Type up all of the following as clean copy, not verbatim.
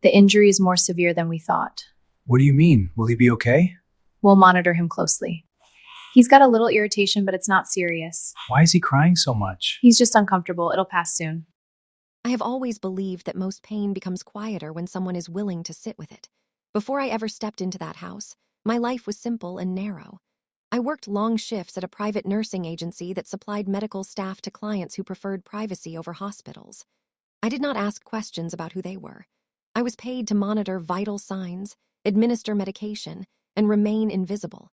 The injury is more severe than we thought. What do you mean? Will he be okay? We'll monitor him closely. He's got a little irritation, but it's not serious. Why is he crying so much? He's just uncomfortable. It'll pass soon. I have always believed that most pain becomes quieter when someone is willing to sit with it. Before I ever stepped into that house, my life was simple and narrow. I worked long shifts at a private nursing agency that supplied medical staff to clients who preferred privacy over hospitals. I did not ask questions about who they were. I was paid to monitor vital signs, administer medication, and remain invisible.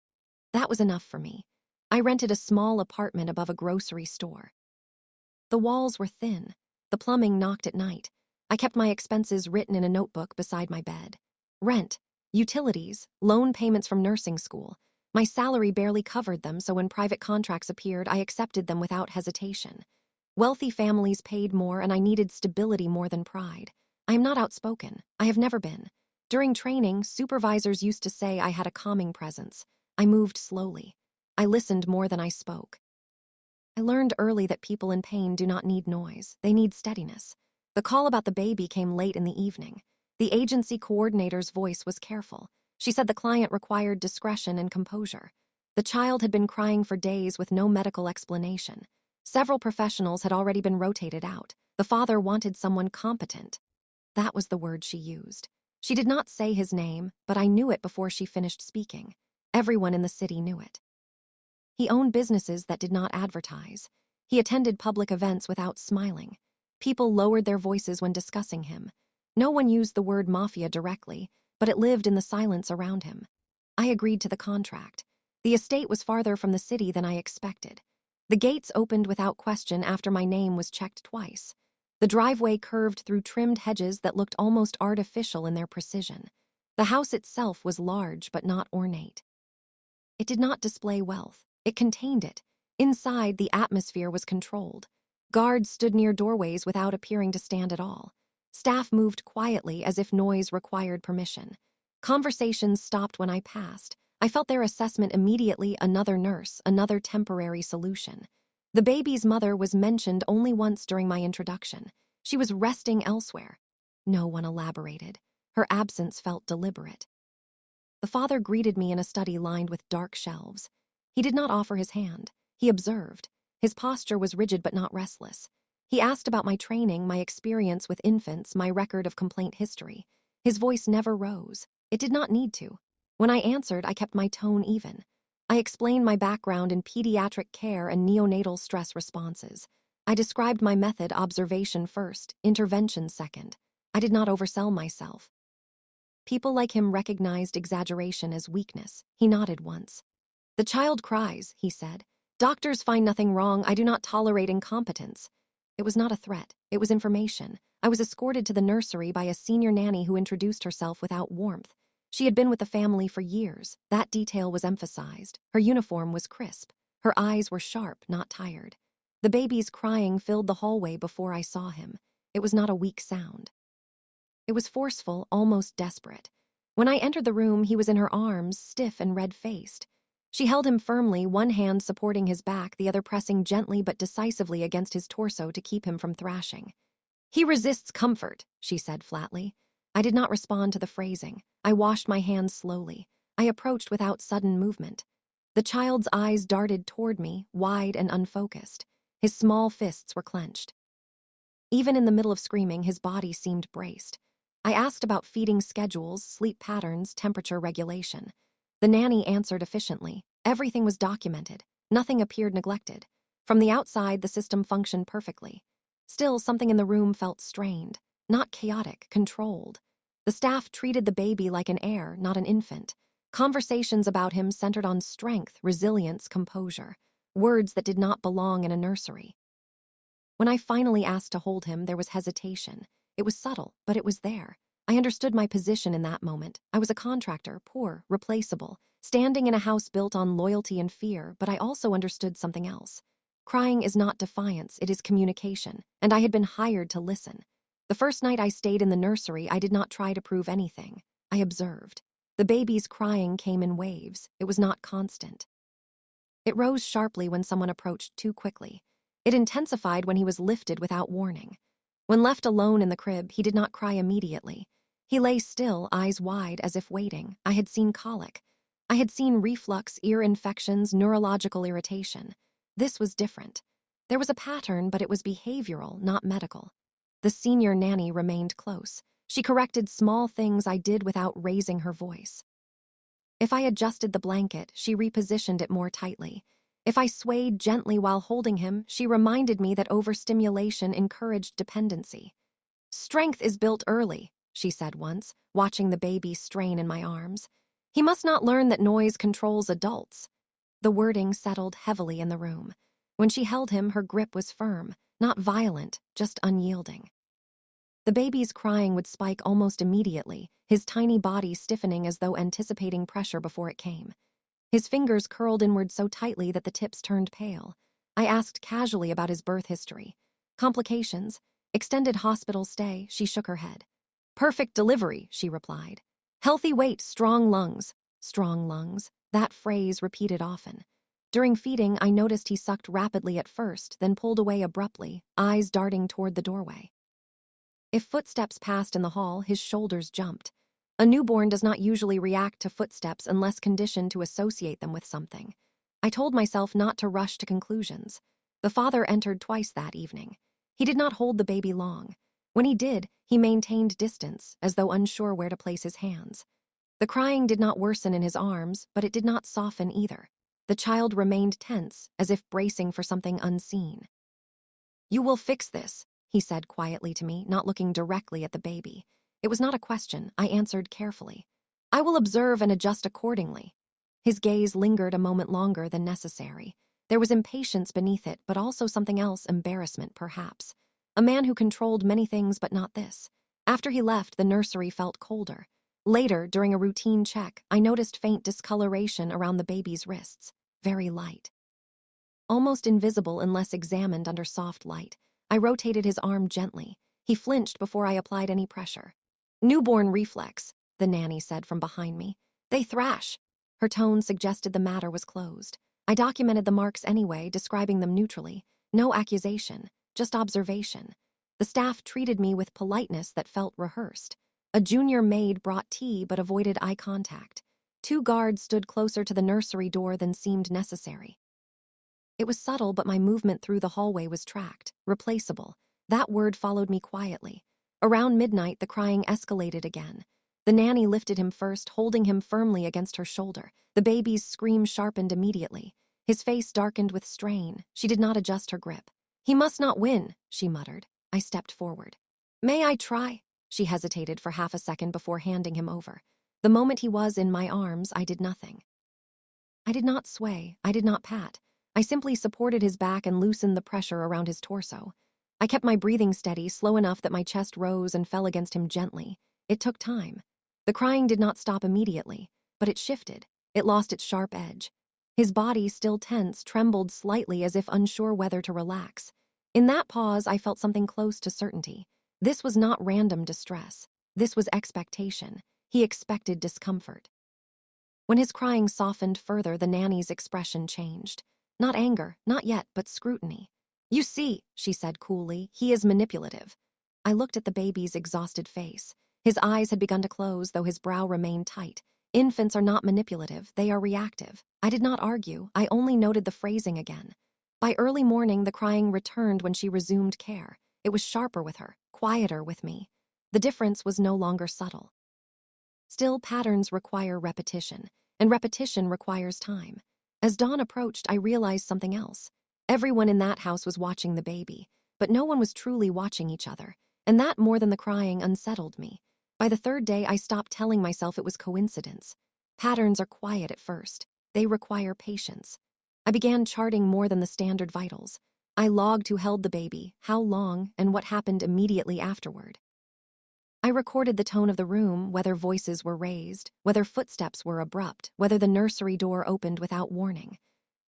That was enough for me. I rented a small apartment above a grocery store. The walls were thin. The plumbing knocked at night. I kept my expenses written in a notebook beside my bed. Rent, utilities, loan payments from nursing school. My salary barely covered them, so when private contracts appeared, I accepted them without hesitation. Wealthy families paid more, and I needed stability more than pride. I am not outspoken. I have never been. During training, supervisors used to say I had a calming presence. I moved slowly. I listened more than I spoke. I learned early that people in pain do not need noise. They need steadiness. The call about the baby came late in the evening. The agency coordinator's voice was careful. She said the client required discretion and composure. The child had been crying for days with no medical explanation. Several professionals had already been rotated out. The father wanted someone competent. That was the word she used. She did not say his name, but I knew it before she finished speaking. Everyone in the city knew it. He owned businesses that did not advertise. He attended public events without smiling. People lowered their voices when discussing him. No one used the word Mafia directly, but it lived in the silence around him. I agreed to the contract. The estate was farther from the city than I expected. The gates opened without question after my name was checked twice. The driveway curved through trimmed hedges that looked almost artificial in their precision. The house itself was large but not ornate. It did not display wealth. It contained it. Inside, the atmosphere was controlled. Guards stood near doorways without appearing to stand at all. Staff moved quietly as if noise required permission. Conversations stopped when I passed. I felt their assessment immediately: another nurse, another temporary solution. The baby's mother was mentioned only once during my introduction. She was resting elsewhere. No one elaborated. Her absence felt deliberate. The father greeted me in a study lined with dark shelves. He did not offer his hand. He observed. His posture was rigid but not restless. He asked about my training, my experience with infants, my record of complaint history. His voice never rose. It did not need to. When I answered, I kept my tone even. I explained my background in pediatric care and neonatal stress responses. I described my method: observation first, intervention second. I did not oversell myself. People like him recognized exaggeration as weakness. He nodded once. "The child cries," he said. "Doctors find nothing wrong. I do not tolerate incompetence." It was not a threat. It was information. I was escorted to the nursery by a senior nanny who introduced herself without warmth. She had been with the family for years. That detail was emphasized. Her uniform was crisp. Her eyes were sharp, not tired. The baby's crying filled the hallway before I saw him. It was not a weak sound. It was forceful, almost desperate. When I entered the room, he was in her arms, stiff and red-faced. She held him firmly, one hand supporting his back, the other pressing gently but decisively against his torso to keep him from thrashing. "He resists comfort," she said flatly. I did not respond to the phrasing. I washed my hands slowly. I approached without sudden movement. The child's eyes darted toward me, wide and unfocused. His small fists were clenched. Even in the middle of screaming, his body seemed braced. I asked about feeding schedules, sleep patterns, temperature regulation. The nanny answered efficiently. Everything was documented. Nothing appeared neglected. From the outside, the system functioned perfectly. Still, something in the room felt strained. Not chaotic, controlled. The staff treated the baby like an heir, not an infant. Conversations about him centered on strength, resilience, composure. Words that did not belong in a nursery. When I finally asked to hold him, there was hesitation. It was subtle, but it was there. I understood my position in that moment. I was a contractor, poor, replaceable, standing in a house built on loyalty and fear, but I also understood something else. Crying is not defiance, it is communication, and I had been hired to listen. The first night I stayed in the nursery, I did not try to prove anything. I observed. The baby's crying came in waves. It was not constant. It rose sharply when someone approached too quickly. It intensified when he was lifted without warning. When left alone in the crib, he did not cry immediately. He lay still, eyes wide, as if waiting. I had seen colic. I had seen reflux, ear infections, neurological irritation. This was different. There was a pattern, but it was behavioral, not medical. The senior nanny remained close. She corrected small things I did without raising her voice. If I adjusted the blanket, she repositioned it more tightly. If I swayed gently while holding him, she reminded me that overstimulation encouraged dependency. "Strength is built early," she said once, watching the baby strain in my arms. "He must not learn that noise controls adults." The wording settled heavily in the room. When she held him, her grip was firm, not violent, just unyielding. The baby's crying would spike almost immediately, his tiny body stiffening as though anticipating pressure before it came. His fingers curled inward so tightly that the tips turned pale. I asked casually about his birth history. "Complications. Extended hospital stay." She shook her head. "Perfect delivery," she replied. "Healthy weight, strong lungs." Strong lungs. That phrase repeated often. During feeding, I noticed he sucked rapidly at first, then pulled away abruptly, eyes darting toward the doorway. If footsteps passed in the hall, his shoulders jumped. A newborn does not usually react to footsteps unless conditioned to associate them with something. I told myself not to rush to conclusions. The father entered twice that evening. He did not hold the baby long. When he did, he maintained distance, as though unsure where to place his hands. The crying did not worsen in his arms, but it did not soften either. The child remained tense, as if bracing for something unseen. "You will fix this," he said quietly to me, not looking directly at the baby. It was not a question, I answered carefully. "I will observe and adjust accordingly." His gaze lingered a moment longer than necessary. There was impatience beneath it, but also something else, embarrassment perhaps. A man who controlled many things but not this. After he left, the nursery felt colder. Later, during a routine check, I noticed faint discoloration around the baby's wrists, very light. Almost invisible unless examined under soft light. I rotated his arm gently. He flinched before I applied any pressure. "Newborn reflex," the nanny said from behind me. "They thrash." Her tone suggested the matter was closed. I documented the marks anyway, describing them neutrally. No accusation, just observation. The staff treated me with politeness that felt rehearsed. A junior maid brought tea but avoided eye contact. 2 guards stood closer to the nursery door than seemed necessary. It was subtle, but my movement through the hallway was tracked, replaceable. That word followed me quietly. Around midnight, the crying escalated again. The nanny lifted him first, holding him firmly against her shoulder. The baby's scream sharpened immediately. His face darkened with strain. She did not adjust her grip. "He must not win," she muttered. I stepped forward. "May I try?" She hesitated for half a second before handing him over. The moment he was in my arms, I did nothing. I did not sway. I did not pat. I simply supported his back and loosened the pressure around his torso. I kept my breathing steady, slow enough that my chest rose and fell against him gently. It took time. The crying did not stop immediately, but it shifted. It lost its sharp edge. His body, still tense, trembled slightly as if unsure whether to relax. In that pause, I felt something close to certainty. This was not random distress. This was expectation. He expected discomfort. When his crying softened further, the nanny's expression changed. Not anger, not yet, but scrutiny. "You see," she said coolly, "he is manipulative." I looked at the baby's exhausted face. His eyes had begun to close, though his brow remained tight. Infants are not manipulative, they are reactive. I did not argue, I only noted the phrasing again. By early morning, the crying returned when she resumed care. It was sharper with her, quieter with me. The difference was no longer subtle. Still, patterns require repetition, and repetition requires time. As dawn approached, I realized something else. Everyone in that house was watching the baby, but no one was truly watching each other, and that, more than the crying, unsettled me. By the 3rd day, I stopped telling myself it was coincidence. Patterns are quiet at first. They require patience. I began charting more than the standard vitals. I logged who held the baby, how long, and what happened immediately afterward. I recorded the tone of the room, whether voices were raised, whether footsteps were abrupt, whether the nursery door opened without warning.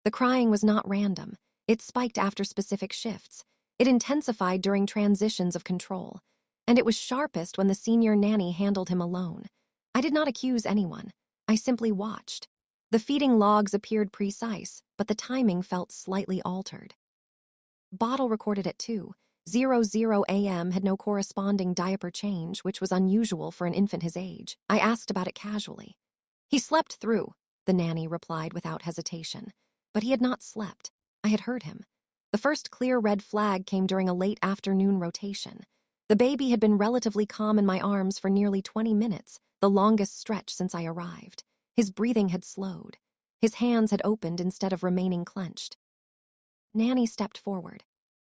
The crying was not random. It spiked after specific shifts. It intensified during transitions of control. And it was sharpest when the senior nanny handled him alone. I did not accuse anyone. I simply watched. The feeding logs appeared precise, but the timing felt slightly altered. Bottle recorded at 2. 00 a.m. had no corresponding diaper change, which was unusual for an infant his age. I asked about it casually. He slept through, the nanny replied without hesitation. But he had not slept. I had heard him. The first clear red flag came during a late afternoon rotation. The baby had been relatively calm in my arms for nearly 20 minutes, the longest stretch since I arrived. His breathing had slowed. His hands had opened instead of remaining clenched. Nanny stepped forward.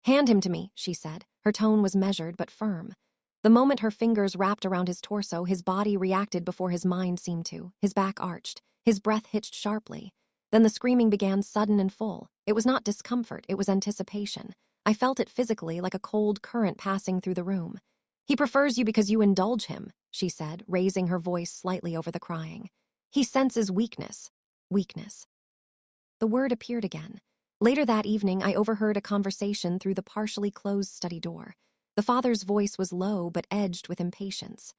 "Hand him to me," she said. Her tone was measured but firm. The moment her fingers wrapped around his torso, his body reacted before his mind seemed to. His back arched. His breath hitched sharply. Then the screaming began sudden and full. It was not discomfort, it was anticipation. I felt it physically, like a cold current passing through the room. "He prefers you because you indulge him," she said, raising her voice slightly over the crying. "He senses weakness." Weakness. The word appeared again. Later that evening, I overheard a conversation through the partially closed study door. The father's voice was low but edged with impatience.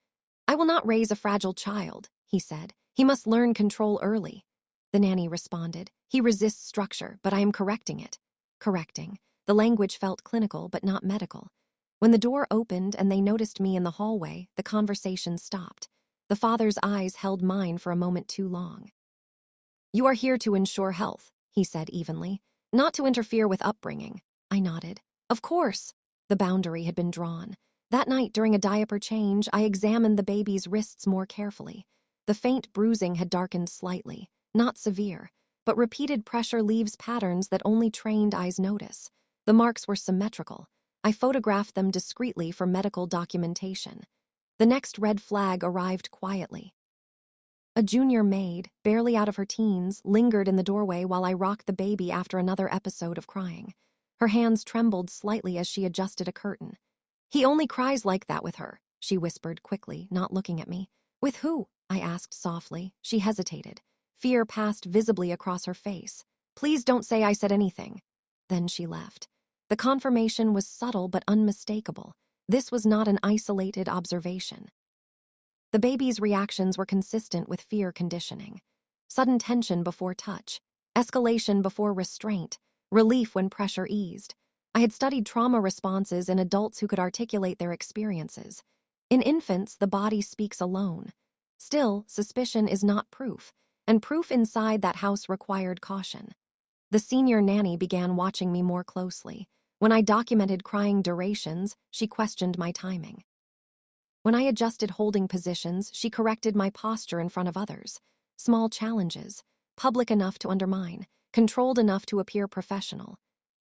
"I will not raise a fragile child," he said. "He must learn control early." The nanny responded. "He resists structure, but I am correcting it." Correcting. The language felt clinical but not medical. When the door opened and they noticed me in the hallway, the conversation stopped. The father's eyes held mine for a moment too long. "You are here to ensure health," he said evenly, "not to interfere with upbringing." I nodded. "Of course." The boundary had been drawn. That night, during a diaper change, I examined the baby's wrists more carefully. The faint bruising had darkened slightly, not severe, but repeated pressure leaves patterns that only trained eyes notice. The marks were symmetrical. I photographed them discreetly for medical documentation. The next red flag arrived quietly. A junior maid, barely out of her teens, lingered in the doorway while I rocked the baby after another episode of crying. Her hands trembled slightly as she adjusted a curtain. "He only cries like that with her," she whispered quickly, not looking at me. "With who?" I asked softly. She hesitated. Fear passed visibly across her face. "Please don't say I said anything." Then she left. The confirmation was subtle but unmistakable. This was not an isolated observation. The baby's reactions were consistent with fear conditioning. Sudden tension before touch, escalation before restraint, relief when pressure eased. I had studied trauma responses in adults who could articulate their experiences. In infants, the body speaks alone. Still, suspicion is not proof, and proof inside that house required caution. The senior nanny began watching me more closely. When I documented crying durations, she questioned my timing. When I adjusted holding positions, she corrected my posture in front of others. Small challenges, public enough to undermine, controlled enough to appear professional.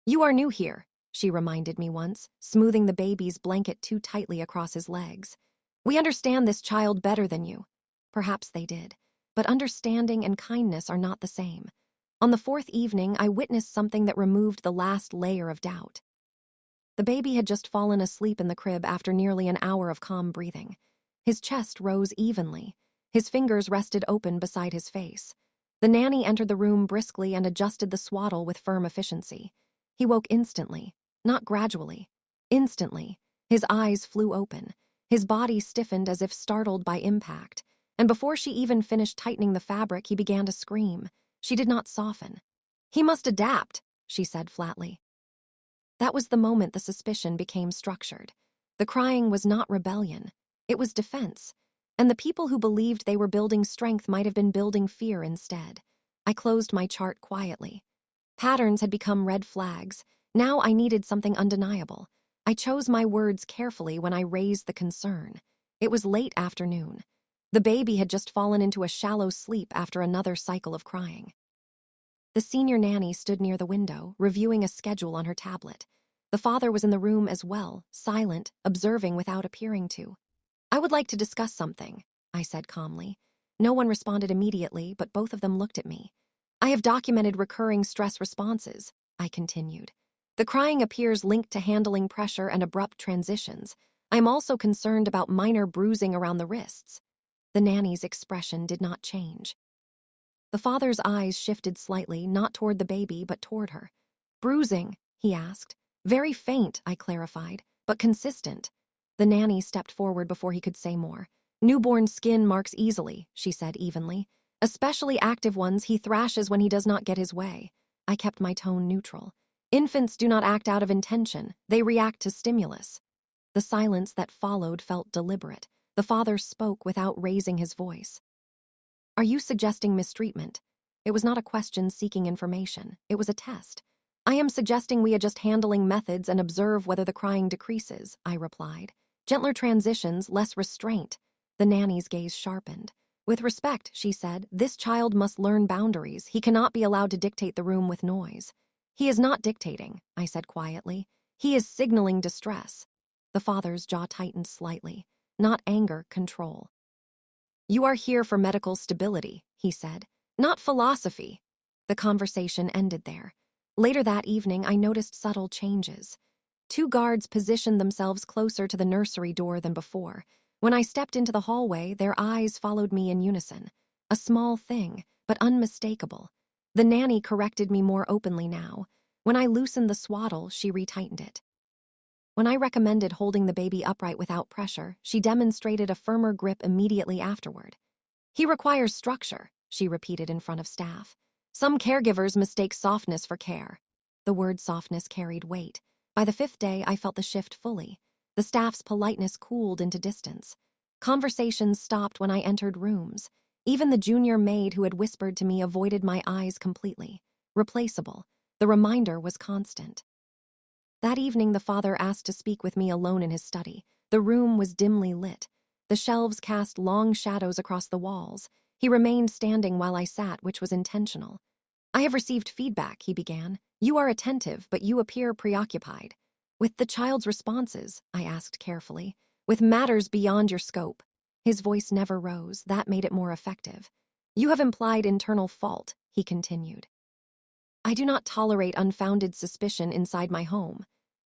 "You are new here," she reminded me once, smoothing the baby's blanket too tightly across his legs. "We understand this child better than you." Perhaps they did, but understanding and kindness are not the same. On the fourth evening, I witnessed something that removed the last layer of doubt. The baby had just fallen asleep in the crib after nearly an hour of calm breathing. His chest rose evenly. His fingers rested open beside his face. The nanny entered the room briskly and adjusted the swaddle with firm efficiency. He woke instantly, not gradually. Instantly. His eyes flew open. His body stiffened as if startled by impact. And before she even finished tightening the fabric, he began to scream. She did not soften. "He must adapt," she said flatly. That was the moment the suspicion became structured. The crying was not rebellion. It was defense. And the people who believed they were building strength might have been building fear instead. I closed my chart quietly. Patterns had become red flags. Now I needed something undeniable. I chose my words carefully when I raised the concern. It was late afternoon. The baby had just fallen into a shallow sleep after another cycle of crying. The senior nanny stood near the window, reviewing a schedule on her tablet. The father was in the room as well, silent, observing without appearing to. "I would like to discuss something," I said calmly. No one responded immediately, but both of them looked at me. "I have documented recurring stress responses," I continued. "The crying appears linked to handling pressure and abrupt transitions. I am also concerned about minor bruising around the wrists." The nanny's expression did not change. The father's eyes shifted slightly, not toward the baby, but toward her. "Bruising?" he asked. "Very faint," I clarified, "but consistent." The nanny stepped forward before he could say more. "Newborn skin marks easily," she said evenly. "Especially active ones he thrashes when he does not get his way." I kept my tone neutral. Infants do not act out of intention, they react to stimulus. The silence that followed felt deliberate. The father spoke without raising his voice. Are you suggesting mistreatment? It was not a question seeking information. It was a test. I am suggesting we adjust handling methods and observe whether the crying decreases, I replied. Gentler transitions, less restraint. The nanny's gaze sharpened. With respect, she said, this child must learn boundaries. He cannot be allowed to dictate the room with noise. He is not dictating, I said quietly. He is signaling distress. The father's jaw tightened slightly. Not anger, control. You are here for medical stability, he said, not philosophy. The conversation ended there. Later that evening, I noticed subtle changes. 2 guards positioned themselves closer to the nursery door than before. When I stepped into the hallway, their eyes followed me in unison. A small thing, but unmistakable. The nanny corrected me more openly now. When I loosened the swaddle, she retightened it. When I recommended holding the baby upright without pressure, she demonstrated a firmer grip immediately afterward. He requires structure, she repeated in front of staff. Some caregivers mistake softness for care. The word softness carried weight. By the 5th day, I felt the shift fully. The staff's politeness cooled into distance. Conversations stopped when I entered rooms. Even the junior maid who had whispered to me avoided my eyes completely. Replaceable. The reminder was constant. That evening, the father asked to speak with me alone in his study. The room was dimly lit. The shelves cast long shadows across the walls. He remained standing while I sat, which was intentional. I have received feedback, he began. You are attentive, but you appear preoccupied. With the child's responses, I asked carefully. With matters beyond your scope. His voice never rose. That made it more effective. You have implied internal fault, he continued. I do not tolerate unfounded suspicion inside my home.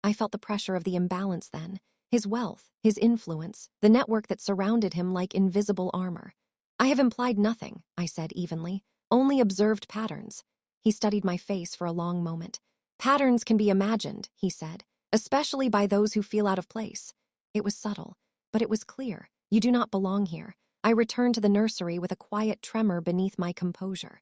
I felt the pressure of the imbalance then, his wealth, his influence, the network that surrounded him like invisible armor. I have implied nothing, I said evenly, only observed patterns. He studied my face for a long moment. Patterns can be imagined, he said, especially by those who feel out of place. It was subtle, but it was clear. You do not belong here. I returned to the nursery with a quiet tremor beneath my composure.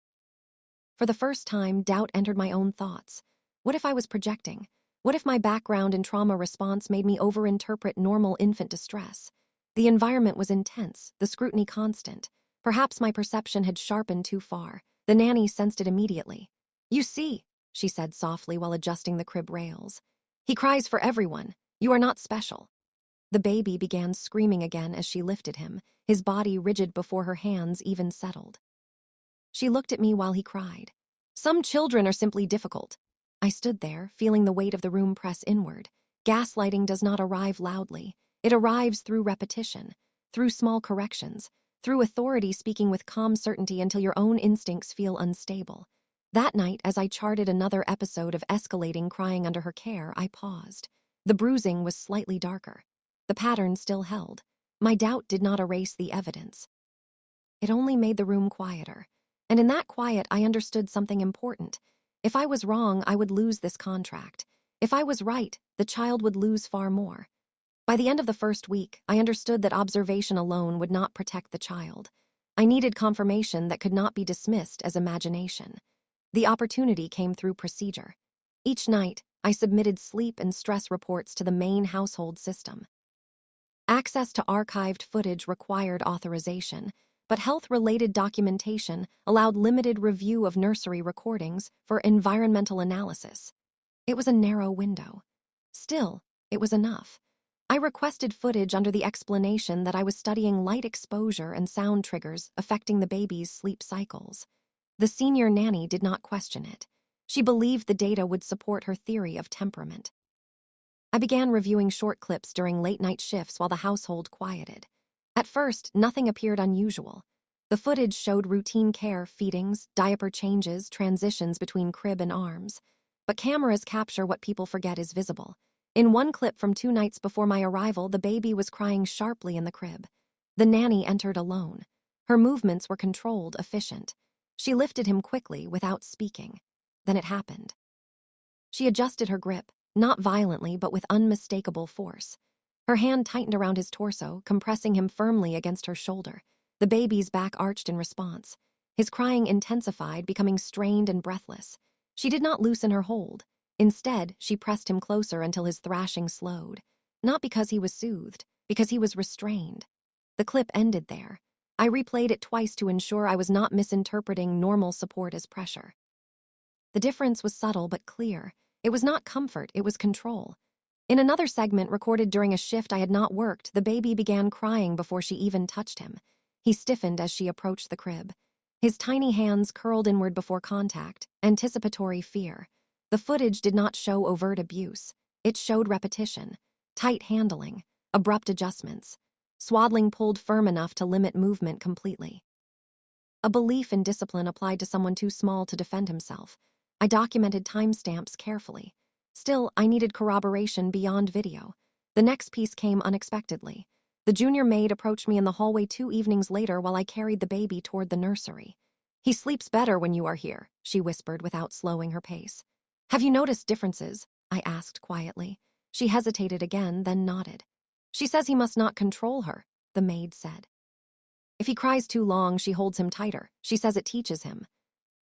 For the first time, doubt entered my own thoughts. What if I was projecting? What if my background and trauma response made me overinterpret normal infant distress? The environment was intense, the scrutiny constant. Perhaps my perception had sharpened too far. The nanny sensed it immediately. You see, she said softly while adjusting the crib rails. He cries for everyone. You are not special. The baby began screaming again as she lifted him, his body rigid before her hands even settled. She looked at me while he cried. Some children are simply difficult. I stood there, feeling the weight of the room press inward. Gaslighting does not arrive loudly. It arrives through repetition, through small corrections, through authority speaking with calm certainty until your own instincts feel unstable. That night, as I charted another episode of escalating crying under her care, I paused. The bruising was slightly darker. The pattern still held. My doubt did not erase the evidence. It only made the room quieter. And in that quiet, I understood something important. If I was wrong, I would lose this contract. If I was right, the child would lose far more. By the end of the first week, I understood that observation alone would not protect the child. I needed confirmation that could not be dismissed as imagination. The opportunity came through procedure. Each night, I submitted sleep and stress reports to the main household system. Access to archived footage required authorization, but health-related documentation allowed limited review of nursery recordings for environmental analysis. It was a narrow window. Still, it was enough. I requested footage under the explanation that I was studying light exposure and sound triggers affecting the baby's sleep cycles. The senior nanny did not question it. She believed the data would support her theory of temperament. I began reviewing short clips during late-night shifts while the household quieted. At first, nothing appeared unusual. The footage showed routine care, feedings, diaper changes, transitions between crib and arms. But cameras capture what people forget is visible. In one clip from 2 nights before my arrival, the baby was crying sharply in the crib. The nanny entered alone. Her movements were controlled, efficient. She lifted him quickly, without speaking. Then it happened. She adjusted her grip, not violently but with unmistakable force. Her hand tightened around his torso, compressing him firmly against her shoulder. The baby's back arched in response. His crying intensified, becoming strained and breathless. She did not loosen her hold. Instead, she pressed him closer until his thrashing slowed. Not because he was soothed, because he was restrained. The clip ended there. I replayed it twice to ensure I was not misinterpreting normal support as pressure. The difference was subtle but clear. It was not comfort, it was control. In another segment recorded during a shift I had not worked, the baby began crying before she even touched him. He stiffened as she approached the crib. His tiny hands curled inward before contact, anticipatory fear. The footage did not show overt abuse. It showed repetition, tight handling, abrupt adjustments, swaddling pulled firm enough to limit movement completely. A belief in discipline applied to someone too small to defend himself. I documented timestamps carefully. Still, I needed corroboration beyond video. The next piece came unexpectedly. The junior maid approached me in the hallway 2 evenings later while I carried the baby toward the nursery. "He sleeps better when you are here," she whispered without slowing her pace. "Have you noticed differences?" I asked quietly. She hesitated again, then nodded. "She says he must not control her," the maid said. "If he cries too long, she holds him tighter. She says it teaches him."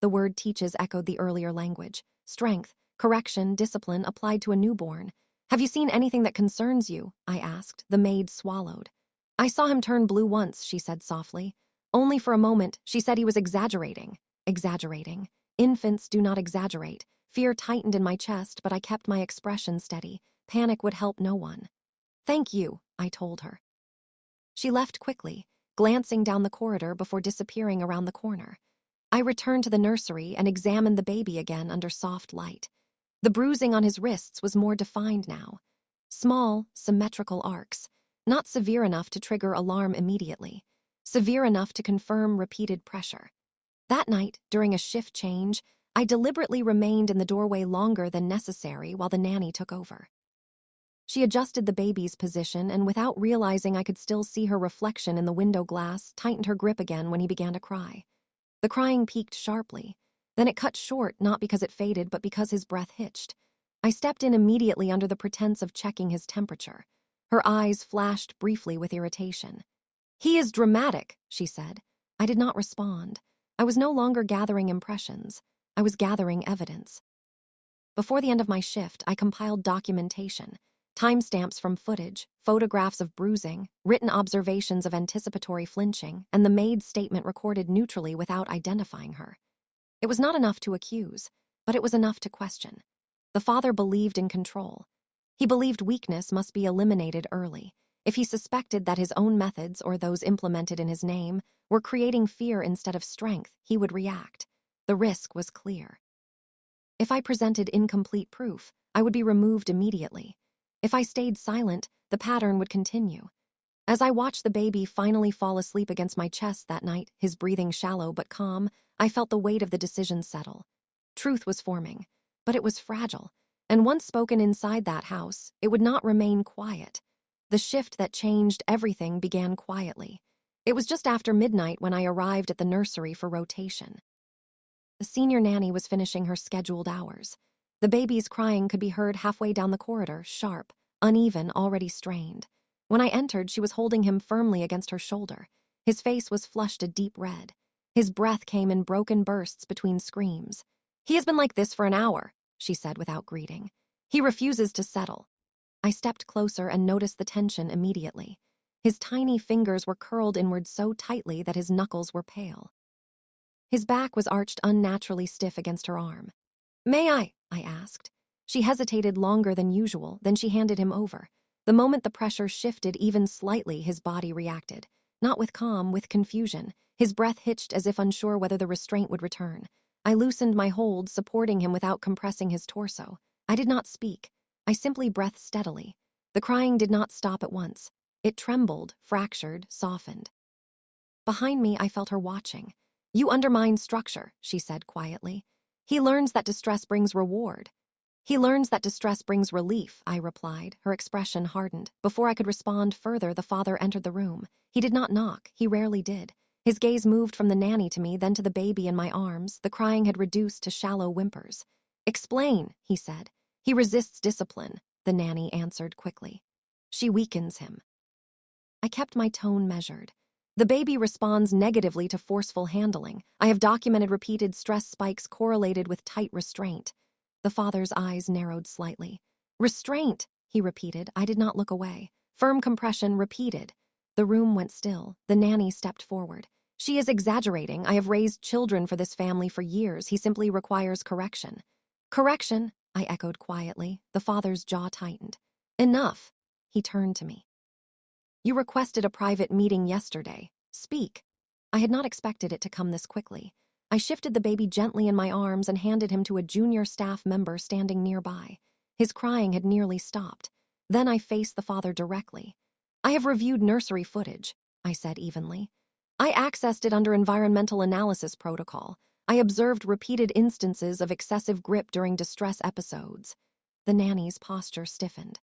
The word teaches echoed the earlier language. Strength, correction, discipline applied to a newborn. "Have you seen anything that concerns you?" I asked. The maid swallowed. "I saw him turn blue once," she said softly. "Only for a moment. She said he was exaggerating." Exaggerating. Infants do not exaggerate. Fear tightened in my chest, but I kept my expression steady. Panic would help no one. "Thank you," I told her. She left quickly, glancing down the corridor before disappearing around the corner. I returned to the nursery and examined the baby again under soft light. The bruising on his wrists was more defined now. Small, symmetrical arcs, not severe enough to trigger alarm immediately, severe enough to confirm repeated pressure. That night, during a shift change, I deliberately remained in the doorway longer than necessary while the nanny took over. She adjusted the baby's position and, without realizing I could still see her reflection in the window glass, tightened her grip again when he began to cry. The crying peaked sharply. Then it cut short, not because it faded, but because his breath hitched. I stepped in immediately under the pretense of checking his temperature. Her eyes flashed briefly with irritation. "He is dramatic," she said. I did not respond. I was no longer gathering impressions. I was gathering evidence. Before the end of my shift, I compiled documentation. Timestamps from footage, photographs of bruising, written observations of anticipatory flinching, and the maid's statement recorded neutrally without identifying her. It was not enough to accuse, but it was enough to question. The father believed in control. He believed weakness must be eliminated early. If he suspected that his own methods, or those implemented in his name, were creating fear instead of strength, he would react. The risk was clear. If I presented incomplete proof, I would be removed immediately. If I stayed silent, the pattern would continue. As I watched the baby finally fall asleep against my chest that night, his breathing shallow but calm, I felt the weight of the decision settle. Truth was forming, but it was fragile, and once spoken inside that house, it would not remain quiet. The shift that changed everything began quietly. It was just after midnight when I arrived at the nursery for rotation. The senior nanny was finishing her scheduled hours. The baby's crying could be heard halfway down the corridor, sharp, uneven, already strained. When I entered, she was holding him firmly against her shoulder. His face was flushed a deep red. His breath came in broken bursts between screams. "He has been like this for an hour," she said without greeting. "He refuses to settle." I stepped closer and noticed the tension immediately. His tiny fingers were curled inward so tightly that his knuckles were pale. His back was arched unnaturally stiff against her arm. "May I asked. She hesitated longer than usual, then she handed him over. The moment the pressure shifted even slightly, his body reacted. Not with calm, with confusion. His breath hitched as if unsure whether the restraint would return. I loosened my hold, supporting him without compressing his torso. I did not speak. I simply breathed steadily. The crying did not stop at once. It trembled, fractured, softened. Behind me, I felt her watching. "You undermine structure," she said quietly. "He learns that distress brings reward." "He learns that distress brings relief," I replied. Her expression hardened. Before I could respond further, the father entered the room. He did not knock. He rarely did. His gaze moved from the nanny to me, then to the baby in my arms. The crying had reduced to shallow whimpers. "Explain," he said. "He resists discipline," the nanny answered quickly. "She weakens him." I kept my tone measured. The baby responds negatively to forceful handling. I have documented repeated stress spikes correlated with tight restraint. The father's eyes narrowed slightly. Restraint, he repeated. I did not look away. Firm compression repeated. The room went still. The nanny stepped forward. She is exaggerating. I have raised children for this family for years. He simply requires correction. Correction, I echoed quietly. The father's jaw tightened. Enough. He turned to me. You requested a private meeting yesterday. Speak. I had not expected it to come this quickly. I shifted the baby gently in my arms and handed him to a junior staff member standing nearby. His crying had nearly stopped. Then I faced the father directly. I have reviewed nursery footage, I said evenly. I accessed it under environmental analysis protocol. I observed repeated instances of excessive grip during distress episodes. The nanny's posture stiffened.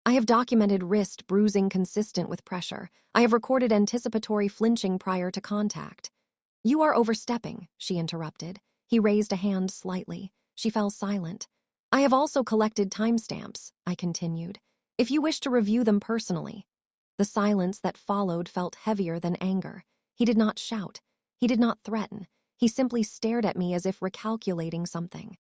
I have documented wrist bruising consistent with pressure. I have recorded anticipatory flinching prior to contact. You are overstepping, she interrupted. He raised a hand slightly. She fell silent. I have also collected timestamps, I continued, if you wish to review them personally. The silence that followed felt heavier than anger. He did not shout. He did not threaten. He simply stared at me as if recalculating something.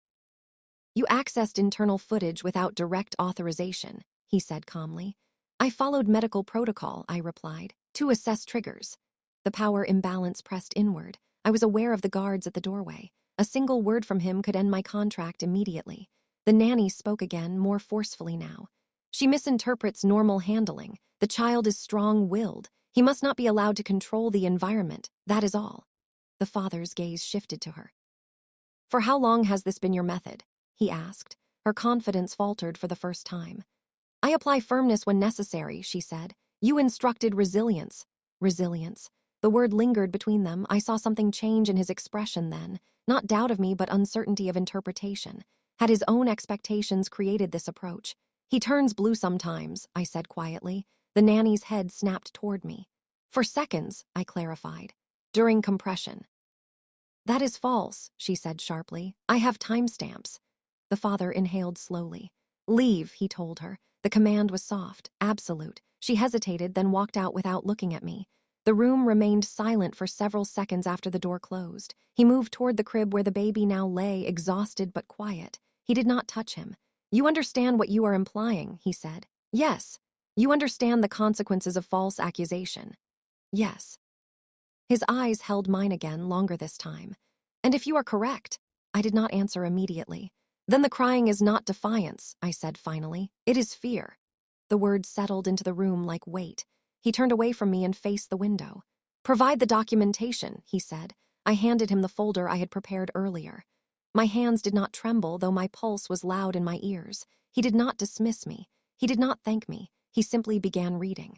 You accessed internal footage without direct authorization, he said calmly. I followed medical protocol, I replied, to assess triggers. The power imbalance pressed inward. I was aware of the guards at the doorway. A single word from him could end my contract immediately. The nanny spoke again, more forcefully now. She misinterprets normal handling. The child is strong-willed. He must not be allowed to control the environment. That is all. The father's gaze shifted to her. For how long has this been your method? He asked. Her confidence faltered for the first time. I apply firmness when necessary, she said. You instructed resilience. Resilience. The word lingered between them. I saw something change in his expression then. Not doubt of me, but uncertainty of interpretation. Had his own expectations created this approach? He turns blue sometimes, I said quietly. The nanny's head snapped toward me. For seconds, I clarified. During compression. That is false, she said sharply. I have timestamps. The father inhaled slowly. Leave, he told her. The command was soft, absolute. She hesitated, then walked out without looking at me. The room remained silent for several seconds after the door closed. He moved toward the crib where the baby now lay, exhausted but quiet. He did not touch him. You understand what you are implying, he said. Yes. You understand the consequences of false accusation. Yes. His eyes held mine again, longer this time. And if you are correct, I did not answer immediately. Then the crying is not defiance, I said finally. It is fear. The words settled into the room like weight. He turned away from me and faced the window. Provide the documentation, he said. I handed him the folder I had prepared earlier. My hands did not tremble, though my pulse was loud in my ears. He did not dismiss me. He did not thank me. He simply began reading.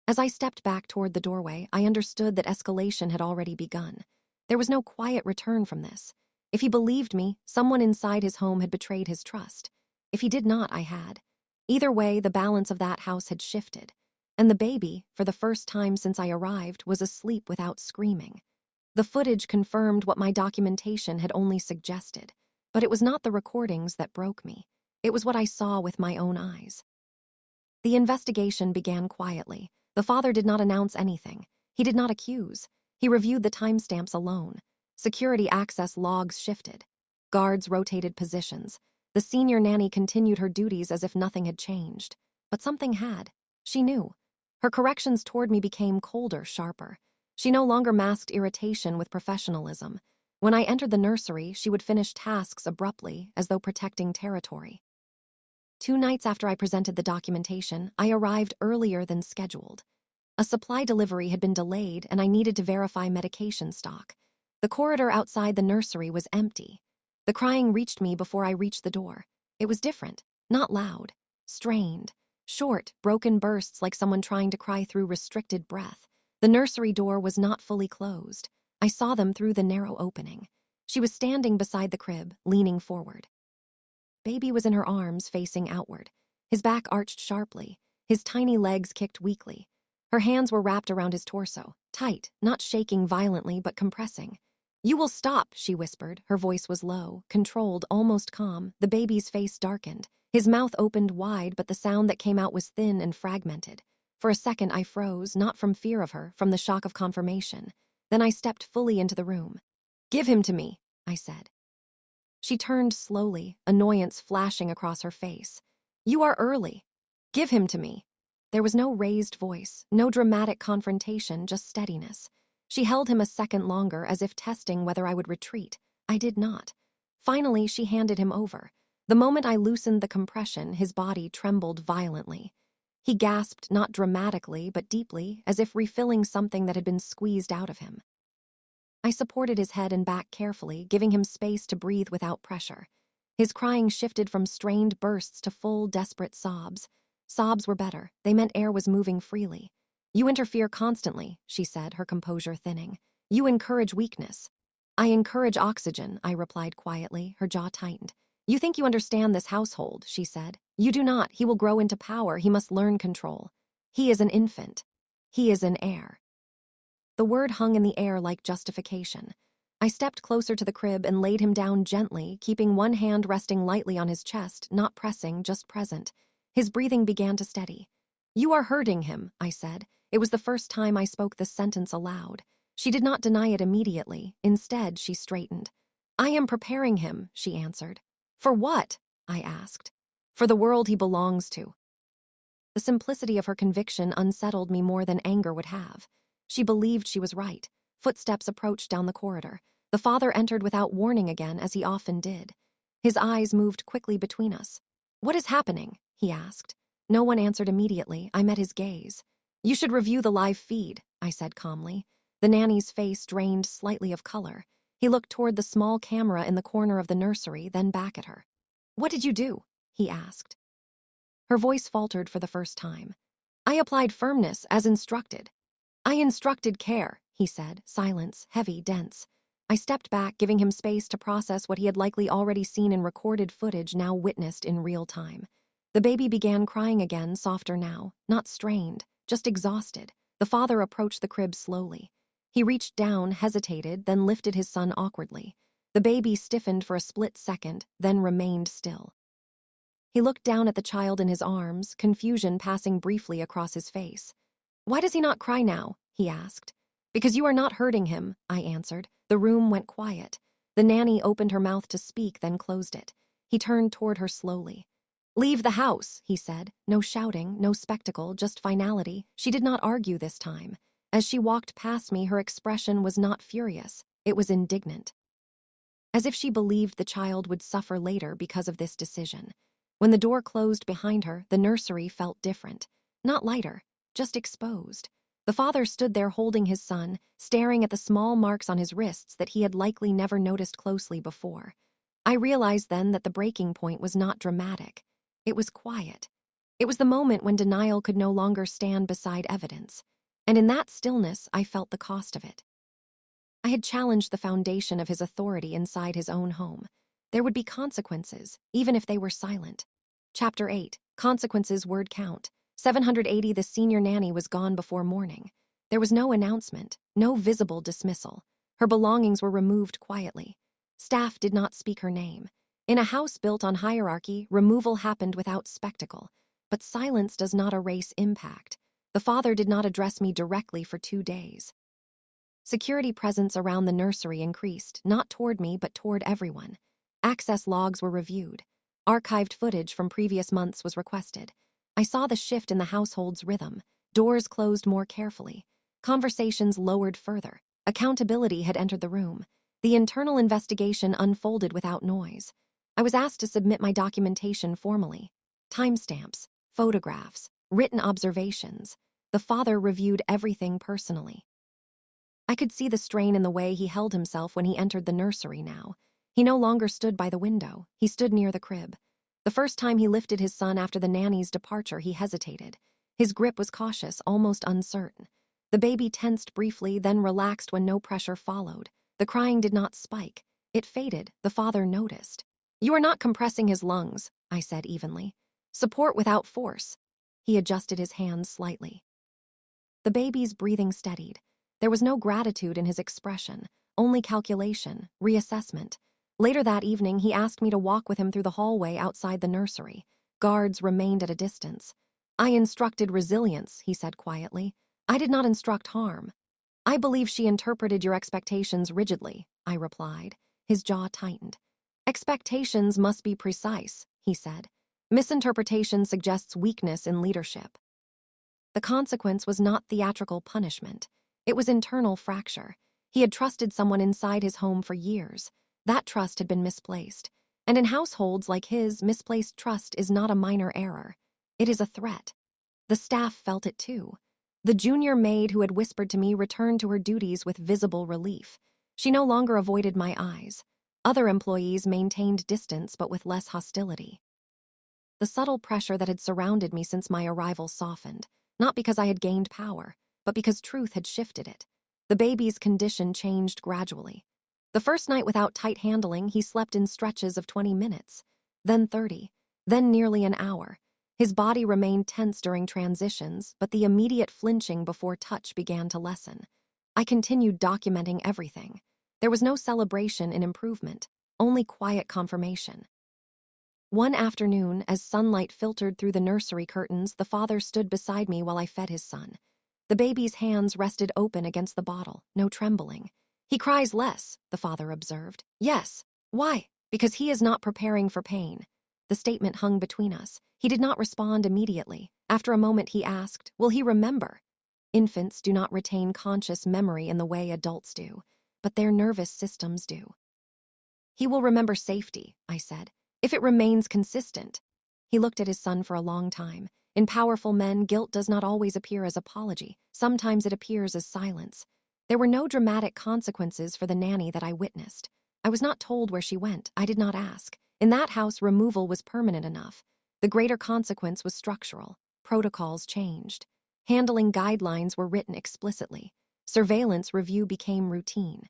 As I stepped back toward the doorway, I understood that escalation had already begun. There was no quiet return from this. If he believed me, someone inside his home had betrayed his trust. If he did not, I had. Either way, the balance of that house had shifted. And the baby, for the first time since I arrived, was asleep without screaming. The footage confirmed what my documentation had only suggested. But it was not the recordings that broke me. It was what I saw with my own eyes. The investigation began quietly. The father did not announce anything. He did not accuse. He reviewed the timestamps alone. Security access logs shifted. Guards rotated positions. The senior nanny continued her duties as if nothing had changed. But something had. She knew. Her corrections toward me became colder, sharper. She no longer masked irritation with professionalism. When I entered the nursery, she would finish tasks abruptly, as though protecting territory. 2 nights after I presented the documentation, I arrived earlier than scheduled. A supply delivery had been delayed, and I needed to verify medication stock. The corridor outside the nursery was empty. The crying reached me before I reached the door. It was different, not loud, strained, short, broken bursts like someone trying to cry through restricted breath. The nursery door was not fully closed. I saw them through the narrow opening. She was standing beside the crib, leaning forward. Baby was in her arms, facing outward. His back arched sharply. His tiny legs kicked weakly. Her hands were wrapped around his torso, tight, not shaking violently, but compressing. You will stop, she whispered. Her voice was low, controlled, almost calm. The baby's face darkened. His mouth opened wide, but the sound that came out was thin and fragmented. For a second, I froze, not from fear of her, from the shock of confirmation. Then I stepped fully into the room. Give him to me, I said. She turned slowly, annoyance flashing across her face. "You are early. Give him to me." There was no raised voice, no dramatic confrontation, just steadiness. She held him a second longer, as if testing whether I would retreat. I did not. Finally, she handed him over. The moment I loosened the compression, his body trembled violently. He gasped, not dramatically, but deeply, as if refilling something that had been squeezed out of him. I supported his head and back carefully, giving him space to breathe without pressure. His crying shifted from strained bursts to full, desperate sobs. Sobs were better. They meant air was moving freely. "You interfere constantly," she said, her composure thinning. "You encourage weakness." "I encourage oxygen," I replied quietly, her jaw tightened. "You think you understand this household," she said. "You do not. He will grow into power. He must learn control. He is an infant. He is an heir." The word hung in the air like justification. I stepped closer to the crib and laid him down gently, keeping one hand resting lightly on his chest, not pressing, just present. His breathing began to steady. "You are hurting him," I said. It was the first time I spoke this sentence aloud. She did not deny it immediately. Instead, she straightened. "I am preparing him," she answered. "For what?" I asked. "For the world he belongs to." The simplicity of her conviction unsettled me more than anger would have. She believed she was right. Footsteps approached down the corridor. The father entered without warning again, as he often did. His eyes moved quickly between us. "What is happening?" he asked. No one answered immediately. I met his gaze. "You should review the live feed," I said calmly. The nanny's face drained slightly of color. He looked toward the small camera in the corner of the nursery, then back at her. "What did you do?" he asked. Her voice faltered for the first time. "I applied firmness, as instructed." "I instructed care," he said, silence, heavy, dense. I stepped back, giving him space to process what he had likely already seen in recorded footage, now witnessed in real time. The baby began crying again, softer now, not strained, just exhausted. The father approached the crib slowly. He reached down, hesitated, then lifted his son awkwardly. The baby stiffened for a split second, then remained still. He looked down at the child in his arms, confusion passing briefly across his face. "Why does he not cry now?" he asked. "Because you are not hurting him," I answered. The room went quiet. The nanny opened her mouth to speak, then closed it. He turned toward her slowly. "Leave the house," he said. No shouting, no spectacle, just finality. She did not argue this time. As she walked past me, her expression was not furious. It was indignant. As if she believed the child would suffer later because of this decision. When the door closed behind her, the nursery felt different. Not lighter, just exposed. The father stood there holding his son, staring at the small marks on his wrists that he had likely never noticed closely before. I realized then that the breaking point was not dramatic. It was quiet. It was the moment when denial could no longer stand beside evidence. And in that stillness, I felt the cost of it. I had challenged the foundation of his authority inside his own home. There would be consequences, even if they were silent. Chapter 8, Consequences Word Count. 780. The senior nanny was gone before morning. There was no announcement, no visible dismissal. Her belongings were removed quietly. Staff did not speak her name. In a house built on hierarchy, removal happened without spectacle. But silence does not erase impact. The father did not address me directly for 2 days. Security presence around the nursery increased, not toward me but toward everyone. Access logs were reviewed. Archived footage from previous months was requested. I saw the shift in the household's rhythm. Doors closed more carefully. Conversations lowered further. Accountability had entered the room. The internal investigation unfolded without noise. I was asked to submit my documentation formally. Timestamps, photographs, written observations. The father reviewed everything personally. I could see the strain in the way he held himself when he entered the nursery now. He no longer stood by the window. He stood near the crib. The first time he lifted his son after the nanny's departure, he hesitated. His grip was cautious, almost uncertain. The baby tensed briefly, then relaxed when no pressure followed. The crying did not spike. It faded. The father noticed. "You are not compressing his lungs," I said evenly. "Support without force." He adjusted his hands slightly. The baby's breathing steadied. There was no gratitude in his expression, only calculation, reassessment. Later that evening, he asked me to walk with him through the hallway outside the nursery. Guards remained at a distance. "I instructed resilience," he said quietly. "I did not instruct harm." "I believe she interpreted your expectations rigidly," I replied. His jaw tightened. Expectations must be precise, he said. Misinterpretation suggests weakness in leadership. The consequence was not theatrical punishment. It was internal fracture. He had trusted someone inside his home for years. That trust had been misplaced. And in households like his, misplaced trust is not a minor error. It is a threat. The staff felt it too. The junior maid who had whispered to me returned to her duties with visible relief. She no longer avoided my eyes. Other employees maintained distance but with less hostility. The subtle pressure that had surrounded me since my arrival softened, not because I had gained power, but because truth had shifted it. The baby's condition changed gradually. The first night without tight handling, he slept in stretches of 20 minutes, then 30, then nearly an hour. His body remained tense during transitions, but the immediate flinching before touch began to lessen. I continued documenting everything. There was no celebration in improvement, only quiet confirmation. One afternoon, as sunlight filtered through the nursery curtains, the father stood beside me while I fed his son. The baby's hands rested open against the bottle, no trembling. He cries less, the father observed. Yes. Why? Because he is not preparing for pain. The statement hung between us. He did not respond immediately. After a moment he asked, will he remember? Infants do not retain conscious memory in the way adults do, but their nervous systems do. He will remember safety, I said, if it remains consistent. He looked at his son for a long time. In powerful men, guilt does not always appear as apology. Sometimes it appears as silence. There were no dramatic consequences for the nanny that I witnessed. I was not told where she went. I did not ask. In that house, removal was permanent enough. The greater consequence was structural. Protocols changed. Handling guidelines were written explicitly. Surveillance review became routine.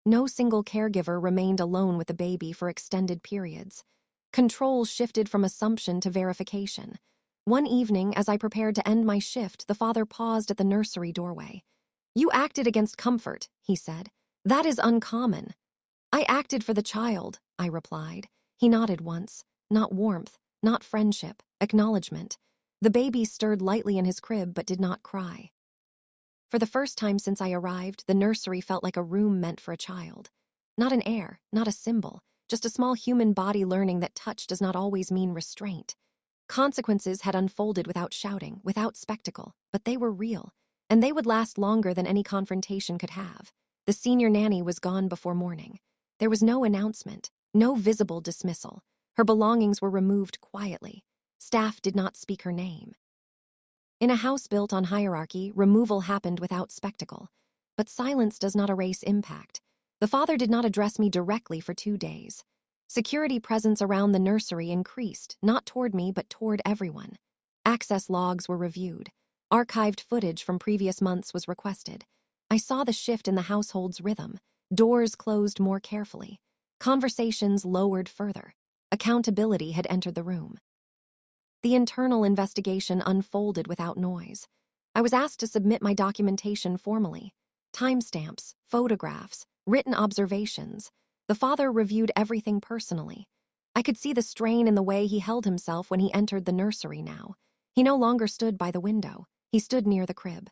No single caregiver remained alone with the baby for extended periods. Controls shifted from assumption to verification. One evening, as I prepared to end my shift, the father paused at the nursery doorway. You acted against comfort, he said. That is uncommon. I acted for the child, I replied. He nodded once. Not warmth, not friendship, acknowledgement. The baby stirred lightly in his crib but did not cry. For the first time since I arrived, the nursery felt like a room meant for a child. Not an heir, not a symbol, just a small human body learning that touch does not always mean restraint. Consequences had unfolded without shouting, without spectacle, but they were real, and they would last longer than any confrontation could have. The senior nanny was gone before morning. There was no announcement, no visible dismissal. Her belongings were removed quietly. Staff did not speak her name. In a house built on hierarchy, removal happened without spectacle. But silence does not erase impact. The father did not address me directly for 2 days. Security presence around the nursery increased, not toward me but toward everyone. Access logs were reviewed. Archived footage from previous months was requested. I saw the shift in the household's rhythm. Doors closed more carefully. Conversations lowered further. Accountability had entered the room. The internal investigation unfolded without noise. I was asked to submit my documentation formally. Timestamps, photographs, written observations. The father reviewed everything personally. I could see the strain in the way he held himself when he entered the nursery now. He no longer stood by the window. He stood near the crib.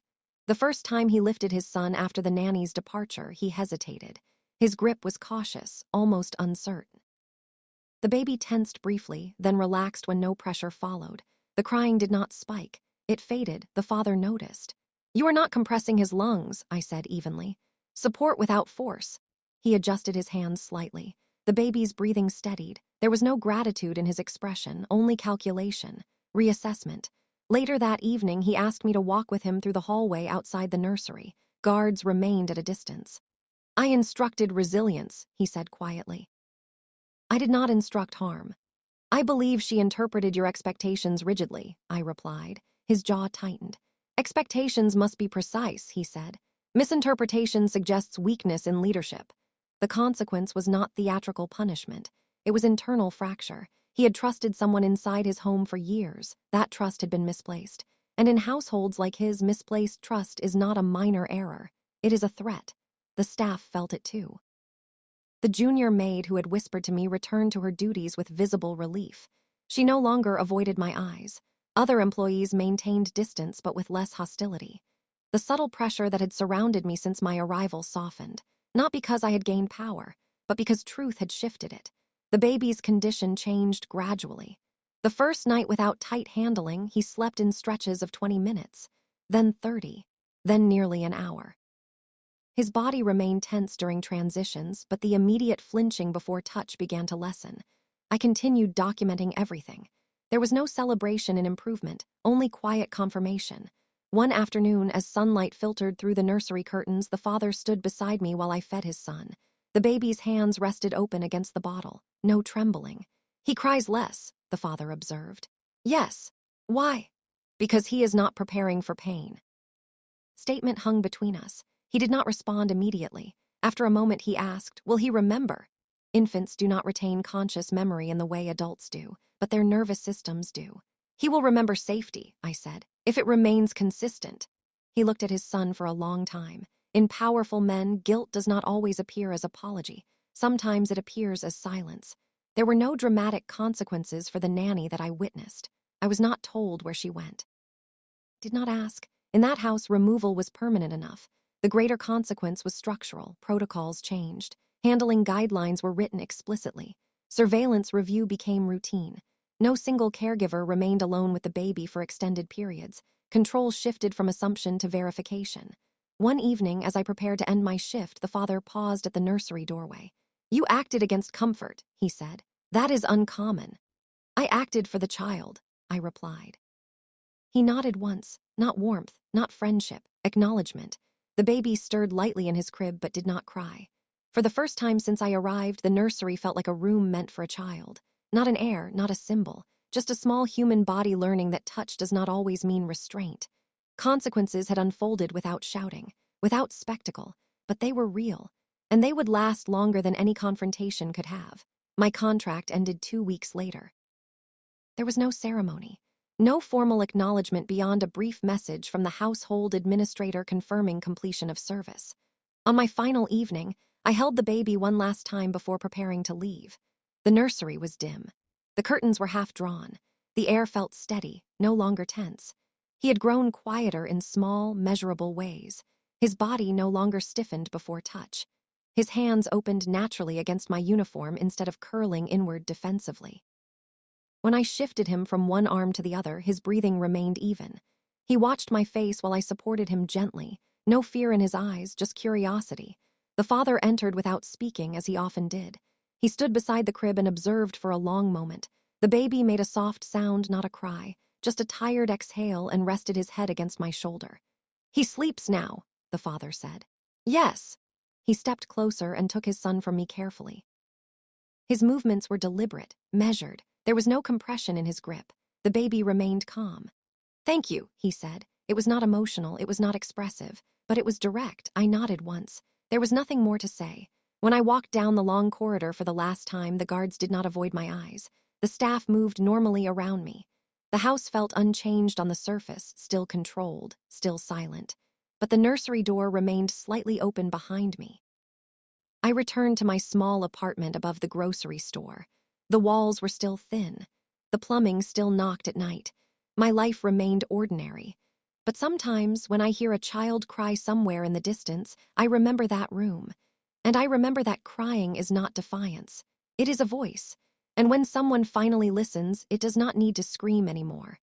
The first time he lifted his son after the nanny's departure, he hesitated. His grip was cautious, almost uncertain. The baby tensed briefly, then relaxed when no pressure followed. The crying did not spike. It faded, the father noticed. You are not compressing his lungs, I said evenly. Support without force. He adjusted his hands slightly. The baby's breathing steadied. There was no gratitude in his expression, only calculation, reassessment. Later that evening, he asked me to walk with him through the hallway outside the nursery. Guards remained at a distance. I instructed resilience, he said quietly. I did not instruct harm. I believe she interpreted your expectations rigidly, I replied. His jaw tightened. Expectations must be precise, he said. Misinterpretation suggests weakness in leadership. The consequence was not theatrical punishment. It was internal fracture. He had trusted someone inside his home for years. That trust had been misplaced. And in households like his, misplaced trust is not a minor error. It is a threat. The staff felt it too. The junior maid who had whispered to me returned to her duties with visible relief. She no longer avoided my eyes. Other employees maintained distance but with less hostility. The subtle pressure that had surrounded me since my arrival softened, not because I had gained power, but because truth had shifted it. The baby's condition changed gradually. The first night without tight handling, he slept in stretches of 20 minutes, then 30, then nearly an hour. His body remained tense during transitions, but the immediate flinching before touch began to lessen. I continued documenting everything. There was no celebration in improvement, only quiet confirmation. One afternoon, as sunlight filtered through the nursery curtains, the father stood beside me while I fed his son. The baby's hands rested open against the bottle, no trembling. "He cries less," the father observed. "Yes. Why?" "Because he is not preparing for pain." Statement hung between us. He did not respond immediately. After a moment, he asked, "Will he remember?" Infants do not retain conscious memory in the way adults do, but their nervous systems do. "He will remember safety," I said, "if it remains consistent." He looked at his son for a long time. In powerful men, guilt does not always appear as apology. Sometimes it appears as silence. There were no dramatic consequences for the nanny that I witnessed. I was not told where she went. Did not ask. In that house, removal was permanent enough. The greater consequence was structural. Protocols changed. Handling guidelines were written explicitly. Surveillance review became routine. No single caregiver remained alone with the baby for extended periods. Control shifted from assumption to verification. One evening, as I prepared to end my shift, the father paused at the nursery doorway. "You acted against comfort," he said. "That is uncommon." "I acted for the child," I replied. He nodded once, not warmth, not friendship, acknowledgement. The baby stirred lightly in his crib but did not cry. For the first time since I arrived, the nursery felt like a room meant for a child. Not an heir, not a symbol, just a small human body learning that touch does not always mean restraint. Consequences had unfolded without shouting, without spectacle, but they were real, and they would last longer than any confrontation could have. My contract ended 2 weeks later. There was no ceremony. No formal acknowledgement beyond a brief message from the household administrator confirming completion of service. On my final evening, I held the baby one last time before preparing to leave. The nursery was dim. The curtains were half drawn. The air felt steady, no longer tense. He had grown quieter in small, measurable ways. His body no longer stiffened before touch. His hands opened naturally against my uniform instead of curling inward defensively. When I shifted him from one arm to the other, his breathing remained even. He watched my face while I supported him gently, no fear in his eyes, just curiosity. The father entered without speaking, as he often did. He stood beside the crib and observed for a long moment. The baby made a soft sound, not a cry, just a tired exhale, and rested his head against my shoulder. "He sleeps now," the father said. "Yes." He stepped closer and took his son from me carefully. His movements were deliberate, measured. There was no compression in his grip. The baby remained calm. "Thank you," he said. It was not emotional, it was not expressive, but it was direct. I nodded once. There was nothing more to say. When I walked down the long corridor for the last time, the guards did not avoid my eyes. The staff moved normally around me. The house felt unchanged on the surface, still controlled, still silent. But the nursery door remained slightly open behind me. I returned to my small apartment above the grocery store. The walls were still thin. The plumbing still knocked at night. My life remained ordinary. But sometimes, when I hear a child cry somewhere in the distance, I remember that room. And I remember that crying is not defiance. It is a voice. And when someone finally listens, it does not need to scream anymore.